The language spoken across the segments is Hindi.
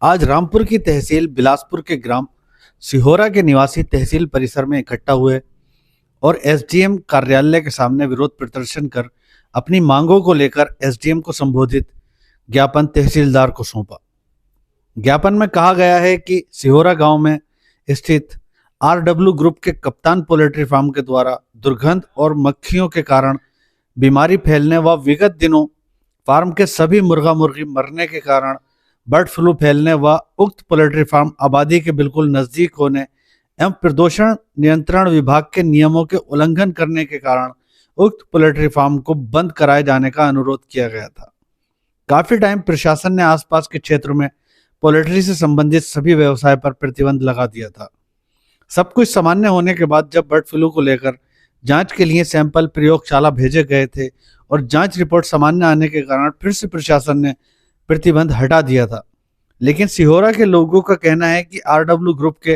आज रामपुर की तहसील बिलासपुर के ग्राम सिहोरा के निवासी तहसील परिसर में इकट्ठा हुए और एसडीएम कार्यालय के सामने विरोध प्रदर्शन कर अपनी मांगों को लेकर एसडीएम को संबोधित ज्ञापन तहसीलदार को सौंपा। ज्ञापन में कहा गया है कि सिहोरा गांव में स्थित आरडब्ल्यू ग्रुप के कप्तान पोल्ट्री फार्म के द्वारा दुर्गंध और मक्खियों के कारण बीमारी फैलने व विगत दिनों फार्म के सभी मुर्गा मुर्गी मरने के कारण बर्ड फ्लू फैलने व उक्त पोल्ट्री फार्म आबादी के बिल्कुल नजदीक होने एवं प्रदूषण नियंत्रण विभाग के नियमों के उल्लंघन करने के कारण उक्त पोल्ट्री फार्म को बंद कराए जाने का अनुरोध किया गया था। काफी टाइम प्रशासन ने आसपास के क्षेत्र में पोल्ट्री से संबंधित सभी व्यवसाय पर प्रतिबंध लगा दिया था। सब कुछ सामान्य होने के बाद जब बर्ड फ्लू को लेकर जांच के लिए सैंपल प्रयोगशाला भेजे गए थे और जांच रिपोर्ट सामान्य आने के कारण फिर से प्रशासन ने प्रतिबंध हटा दिया था। लेकिन सिहोरा के लोगों का कहना है कि आरडब्ल्यू ग्रुप के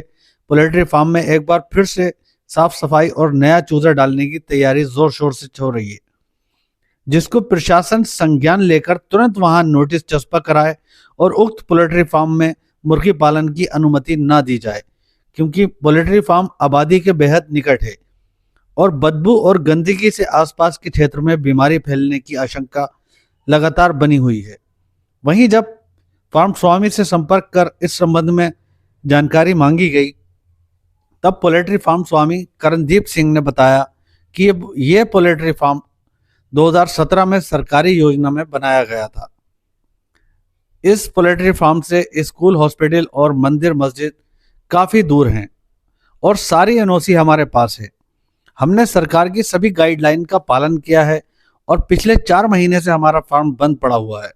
पोल्ट्री फार्म में एक बार फिर से साफ सफाई और नया चूजा डालने की तैयारी जोर शोर से हो रही है, जिसको प्रशासन संज्ञान लेकर तुरंत वहां नोटिस चस्पा कराए और उक्त पोल्ट्री फार्म में मुर्गी पालन की अनुमति न दी जाए, क्योंकि पोल्ट्री फार्म आबादी के बेहद निकट है और बदबू और गंदगी से आसपास के क्षेत्र में बीमारी फैलने की आशंका लगातार बनी हुई है। वहीं जब फार्म स्वामी से संपर्क कर इस संबंध में जानकारी मांगी गई, तब पोल्ट्री फार्म स्वामी करणदीप सिंह ने बताया कि ये पोल्ट्री फार्म 2017 में सरकारी योजना में बनाया गया था। इस पोल्ट्री फार्म से स्कूल, हॉस्पिटल और मंदिर मस्जिद काफ़ी दूर हैं और सारी एनओसी हमारे पास है। हमने सरकार की सभी गाइडलाइन का पालन किया है और पिछले 4 महीने से हमारा फार्म बंद पड़ा हुआ है,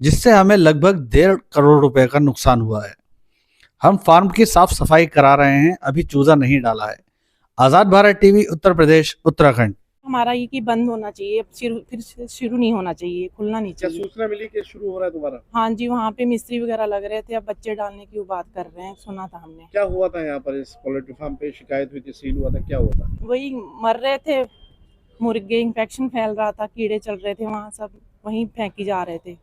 जिससे हमें लगभग 1.5 करोड़ रुपए का नुकसान हुआ है। हम फार्म की साफ सफाई करा रहे हैं, अभी चूजा नहीं डाला है। आज़ाद भारत टीवी, उत्तर प्रदेश, उत्तराखंड। हमारा ये कि बंद होना चाहिए, फिर शुरू नहीं होना चाहिए, खुलना नहीं क्या चाहिए। सूचना मिली कि शुरू हो रहा है दोबारा? हाँ जी, वहाँ पे मिस्त्री वगैरह लग रहे थे, अब बच्चे डालने की वो बात कर रहे हैं, सुना था हमने। क्या हुआ था यहाँ पर? इस पोल्ट्री फार्म पे शिकायत हुई थी, सील हुआ था, क्या हुआ था? वही मर रहे थे मुर्गे, इन्फेक्शन फैल रहा था, कीड़े चल रहे थे, वहाँ सब वहीं फेंकी जा रहे थे।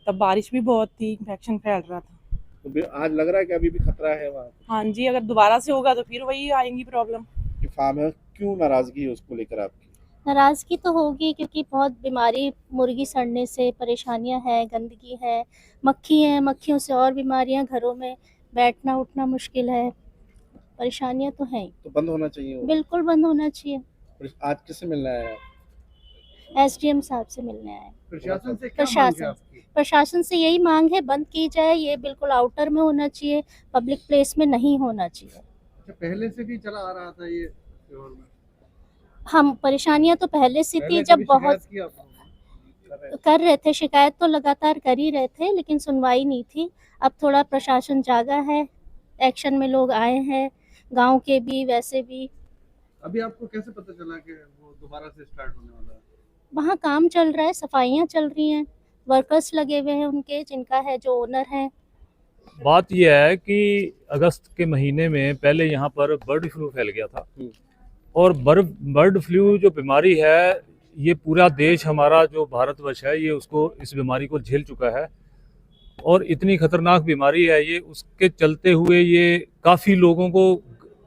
तब बारिश भी बहुत थी, इन्फेक्शन फैल रहा था। तो आज लग रहा है कि अभी भी खतरा है वहाँ? हाँ जी, अगर दोबारा से होगा तो फिर वही आएंगी प्रॉब्लम। कि फार्म है, क्यों नाराजगी है उसको लेकर आपकी? नाराज़गी तो होगी क्योंकि बहुत बीमारी, मुर्गी सड़ने से परेशानियां हैं, गंदगी है, मक्खी है, मक्खियों से और बीमारियां, घरों में बैठना उठना मुश्किल है, परेशानियां तो हैं। तो बंद होना चाहिए वो? बिल्कुल बंद होना चाहिए। आज किससे मिलना है आप? एसडीएम साहब से मिलने आए। प्रशासन से क्या मांग है आपकी? प्रशासन से यही मांग है, बंद की जाए, ये बिल्कुल आउटर में होना चाहिए, पब्लिक प्लेस में नहीं होना चाहिए। अच्छा, पहले से भी चला आ रहा था ये शहर में? हम परेशानियां तो पहले से थी, जब बहुत कर रहे थे, शिकायत तो लगातार कर ही रहे थे, लेकिन सुनवाई नहीं थी। अब थोड़ा प्रशासन जागा है, एक्शन में लोग आए हैं, गांव के भी, वैसे भी। अभी आपको कैसे पता चला कि वो दोबारा से स्टार्ट होने वाला है? वहाँ काम चल रहा है, सफाइयाँ चल रही हैं, वर्कर्स लगे हुए हैं उनके, जिनका है, जो ओनर हैं। बात यह है कि अगस्त के महीने में पहले यहाँ पर बर्ड फ्लू फैल गया था और बर्ड फ्लू जो बीमारी है, ये पूरा देश हमारा जो भारतवर्ष है ये उसको, इस बीमारी को झेल चुका है और इतनी खतरनाक बीमारी है ये। उसके चलते हुए ये काफ़ी लोगों को,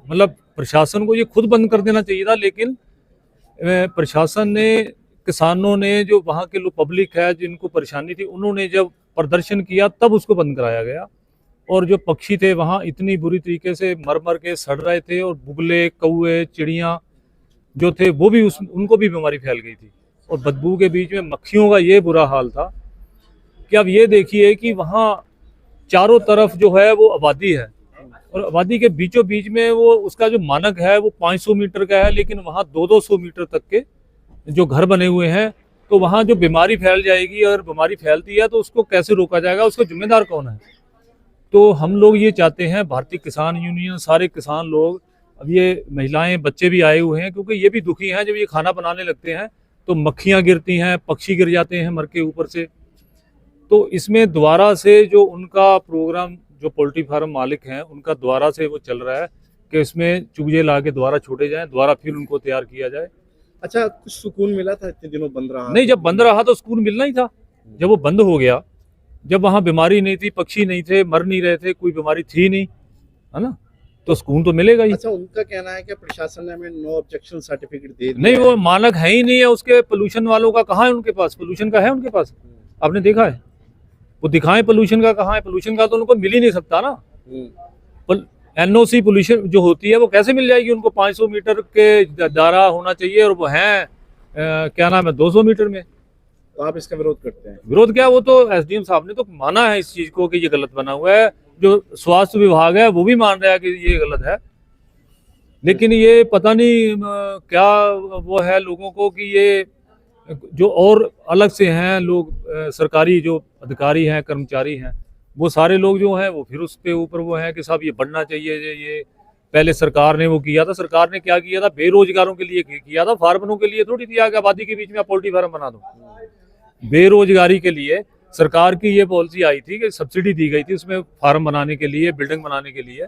मतलब प्रशासन को ये खुद बंद कर देना चाहिए था, लेकिन प्रशासन ने, किसानों ने, जो वहाँ के लोग, पब्लिक है जिनको परेशानी थी, उन्होंने जब प्रदर्शन किया तब उसको बंद कराया गया। और जो पक्षी थे वहाँ इतनी बुरी तरीके से मर मर के सड़ रहे थे और बुगले, कौए, चिड़ियाँ जो थे वो भी उनको भी बीमारी फैल गई थी और बदबू के बीच में मक्खियों का ये बुरा हाल था कि अब ये देखिए कि वहाँ चारों तरफ जो है वो आबादी है और आबादी के बीचों बीच में वो, उसका जो मानक है वो 500 मीटर का है, लेकिन वहाँ 200-200 मीटर तक के जो घर बने हुए हैं। तो वहाँ जो बीमारी फैल जाएगी, अगर बीमारी फैलती है तो उसको कैसे रोका जाएगा, उसका जिम्मेदार कौन है? तो हम लोग ये चाहते हैं, भारतीय किसान यूनियन, सारे किसान लोग, अब ये महिलाएं, बच्चे भी आए हुए हैं, क्योंकि ये भी दुखी हैं। जब ये खाना बनाने लगते हैं तो मक्खियाँ गिरती हैं, पक्षी गिर जाते हैं मर के ऊपर से। तो इसमें दोबारा से जो उनका प्रोग्राम, जो पोल्ट्री फार्म मालिक हैं उनका दोबारा से वो चल रहा है कि इसमें चूजे ला के दोबारा छोड़े जाएँ, दोबारा फिर उनको तैयार किया जाए। अच्छा, कुछ सुकून मिला था इतने दिनों बंद रहा? नहीं, जब बंद रहा तो सुकून मिलना ही था। जब वो बंद हो गया जब वहाँ बीमारी नहीं थी, पक्षी नहीं थे, मर नहीं रहे थे, कोई बीमारी थी नहीं, है ना, तो सुकून तो मिलेगा ही। अच्छा, उनका कहना है कि प्रशासन ने हमें नो ऑब्जेक्शन सर्टिफिकेट दे दिया नहीं, है। वो मानक है ही नहीं है उसके, पोल्यूशन वालों का कहाँ है उनके पास, पोल्यूशन का है उनके पास, आपने देखा है, वो दिखाएं पोल्यूशन का कहाँ है, पोल्यूशन का तो उनको मिल ही नहीं सकता ना। एनओसी पोल्यूशन जो होती है वो कैसे मिल जाएगी उनको, 500 मीटर के दायरा होना चाहिए और वो है क्या नाम है 200 मीटर में। तो आप इसका विरोध करते हैं? विरोध क्या, वो तो एसडीएम साहब ने तो माना है इस चीज को कि ये गलत बना हुआ है, जो स्वास्थ्य विभाग है वो भी मान रहा है कि ये गलत है, लेकिन ये पता नहीं क्या वो है लोगों को कि ये जो और अलग से हैं लोग, सरकारी जो अधिकारी हैं, कर्मचारी हैं, वो सारे लोग जो हैं वो फिर उसके ऊपर वो है कि साहब ये बढ़ना चाहिए। ये पहले सरकार ने वो किया था, सरकार ने क्या किया था, बेरोजगारों के लिए किया था, फार्मरों के लिए थोड़ी दिया कि आबादी के बीच में आप पोल्ट्री फार्म बना दो। बेरोजगारी के लिए सरकार की ये पॉलिसी आई थी कि सब्सिडी दी गई थी उसमें फार्म बनाने के लिए, बिल्डिंग बनाने के लिए,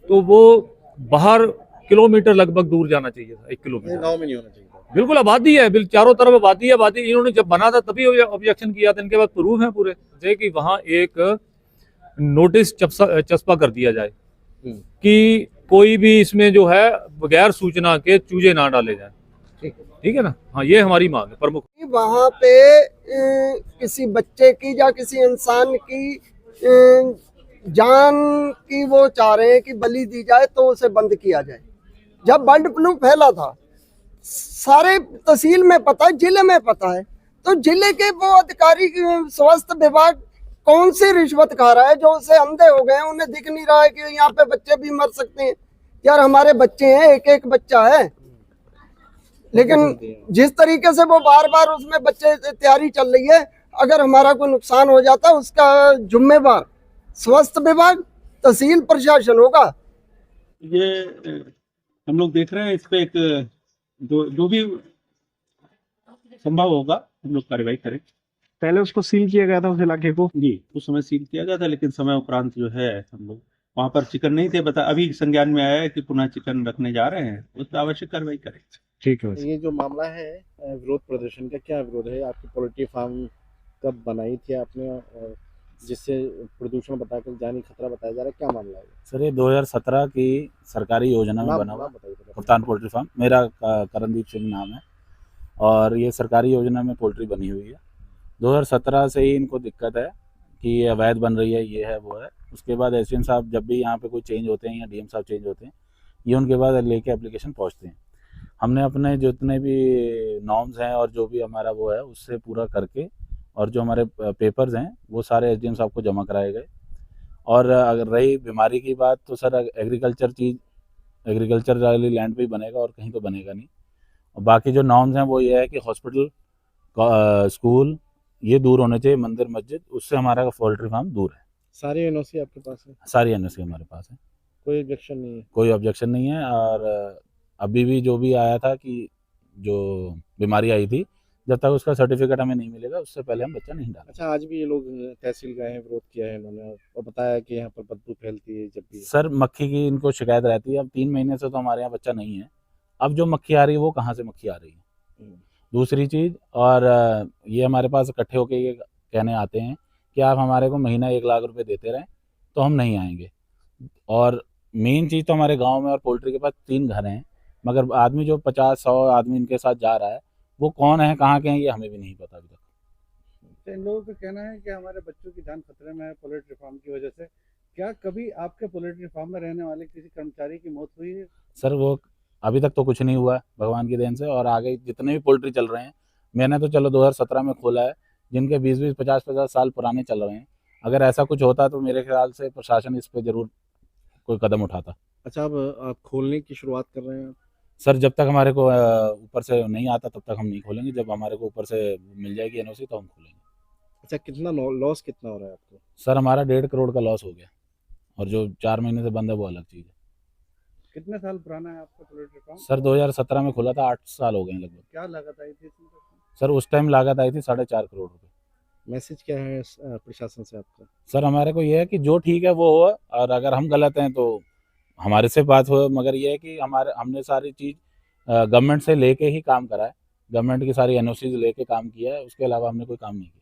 तो वो बाहर किलोमीटर लगभग दूर जाना चाहिए था, 1 किलोमीटर, गाँव में नहीं होना चाहिए। बिल्कुल आबादी है, चारों तरफ आबादी है, आबादी। इन्होंने जब बना था तभी ऑब्जेक्शन किया था, इनके पास प्रूफ है पूरे कि वहां एक नोटिस चस्पा कर दिया जाए कि कोई भी इसमें जो है बगैर सूचना के चूजे ना डाले जाए। ठीक है ना, हाँ, ये हमारी मांग है प्रमुख। वहाँ पे किसी बच्चे की या किसी इंसान की जान की वो चाह रहे हैं कि बलि दी जाए, तो उसे बंद किया जाए। जब बर्ड फ्लू फैला था सारे तहसील में पता है, जिले में पता है, तो जिले के वो अधिकारी स्वास्थ्य विभाग कौन सी रिश्वत खा रहा है जो उसे अंधे हो गए हैं, उन्हें दिख नहीं रहा है कि यहाँ पे बच्चे भी मर सकते हैं। यार हमारे बच्चे हैं, एक एक बच्चा है, लेकिन जिस तरीके से वो बार बार उसमें बच्चे तैयारी चल रही है, अगर हमारा कोई नुकसान हो जाता उसका जिम्मेवार स्वास्थ्य विभाग, तहसील प्रशासन होगा। ये हम लोग देख रहे हैं, इस पे एक जो भी संभव होगा हम लोग कार्रवाई करें। पहले उसको सील किया गया था उस इलाके को? जी, उस समय सील किया गया था, लेकिन समय उपरांत जो है हम लोग वहाँ पर चिकन नहीं थे, अभी संज्ञान में आया है कि पुनः चिकन रखने जा रहे हैं, उस पर आवश्यक कार्रवाई करें। ठीक है। ये जो मामला है विरोध प्रदर्शन का, क्या विरोध है? आपकी पोल्ट्री फार्म कब बनाई थी आपने, और जिससे प्रदूषण बताकर जानी खतरा बताया जा रहा है, क्या मामला है? सर ये 2017 की सरकारी योजना में बना हुआ कप्तान पोल्ट्री फार्म, मेरा करणदीप सिंह नाम है, और ये सरकारी योजना में पोल्ट्री बनी हुई है। 2017 से ही इनको दिक्कत है कि ये अवैध बन रही है, ये है वो है। उसके बाद एसडीएम साहब जब भी यहाँ पे कोई चेंज होते हैं या डीएम साहब चेंज होते हैं, ये उनके बाद लेके एप्लीकेशन पहुँचते हैं। हमने अपने जितने भी नॉर्म्स हैं और जो भी हमारा वो है उससे पूरा करके, और जो हमारे पेपर्स हैं वो सारे एसडीएम साहब को जमा कराए गए। और अगर रही बीमारी की बात, तो सर एग्रीकल्चर वाली लैंड पे ही बनेगा और कहीं तो बनेगा नहीं। और बाकी जो नॉर्म्स हैं वो ये है कि हॉस्पिटल, स्कूल ये दूर होने चाहिए, मंदिर मस्जिद, उससे हमारा पोल्ट्री फार्म दूर है। सारी एनओसी आपके पास है? सारी एनओसी हमारे पास है, कोई ऑब्जेक्शन नहीं है? कोई ऑब्जेक्शन नहीं है। और अभी भी जो भी आया था कि जो बीमारी आई थी, जब तक उसका सर्टिफिकेट हमें नहीं मिलेगा उससे पहले हम बच्चा नहीं डालेंगे। अच्छा, आज भी ये लोग तहसील गए हैं, विरोध किया है इन्होंने, और बताया कि यहाँ पर बदबू फैलती है जब भी। सर मक्खी की इनको शिकायत रहती है, अब 3 महीने से तो हमारे यहाँ बच्चा नहीं है, अब जो मक्खी आ रही है वो कहाँ से मक्खी आ रही है, दूसरी चीज़। और ये हमारे पास इकट्ठे होकर ये कहने आते हैं कि आप हमारे को महीना 1 लाख रुपए देते रहें तो हम नहीं आएंगे। और मेन चीज़ तो हमारे गांव में और पोल्ट्री के पास 3 घर हैं, मगर आदमी जो 50-100 आदमी इनके साथ जा रहा है वो कौन है, कहाँ के हैं, ये हमें भी नहीं पता अभी तक। तो इन लोगों का कहना है कि हमारे बच्चों की जान खतरे में है पोल्ट्री फार्म की वजह से। क्या कभी आपके पोल्ट्री फार्म में रहने वाले किसी कर्मचारी की मौत हुई है? सर वो अभी तक तो कुछ नहीं हुआ है भगवान की देन से। और आगे जितने भी पोल्ट्री चल रहे हैं, मैंने तो चलो 2017 में खोला है, जिनके 20-20, 50-50 साल पुराने चल रहे हैं, अगर ऐसा कुछ होता तो मेरे ख्याल से प्रशासन इस पर जरूर कोई कदम उठाता। अच्छा, अब आप खोलने की शुरुआत कर रहे हैं? सर जब तक हमारे को ऊपर से नहीं आता तब तक हम नहीं खोलेंगे, जब हमारे को ऊपर से मिल जाएगी एनओसी तो हम खोलेंगे। अच्छा, कितना लॉस कितना हो रहा है आपको? सर हमारा 1.5 करोड़ का लॉस हो गया, और जो 4 महीने से बंद है वो अलग चीज़ है। कितने साल पुराना है आपका पोल्ट्री फार्म? सर 2017 में खुला था, 8 साल हो गए लगभग। क्या लागत आई थी इसमें? सर उस टाइम लागत आई थी 4.5 करोड़ रुपए। मैसेज क्या है प्रशासन से आपका? सर हमारे को ये है कि जो ठीक है वो हो, और अगर हम गलत हैं तो हमारे से बात हो, मगर ये है कि हमने सारी चीज़ गवर्नमेंट से लेके ही काम करा है, गवर्नमेंट की सारी एनओसी लेके काम किया है, उसके अलावा हमने कोई काम नहीं किया।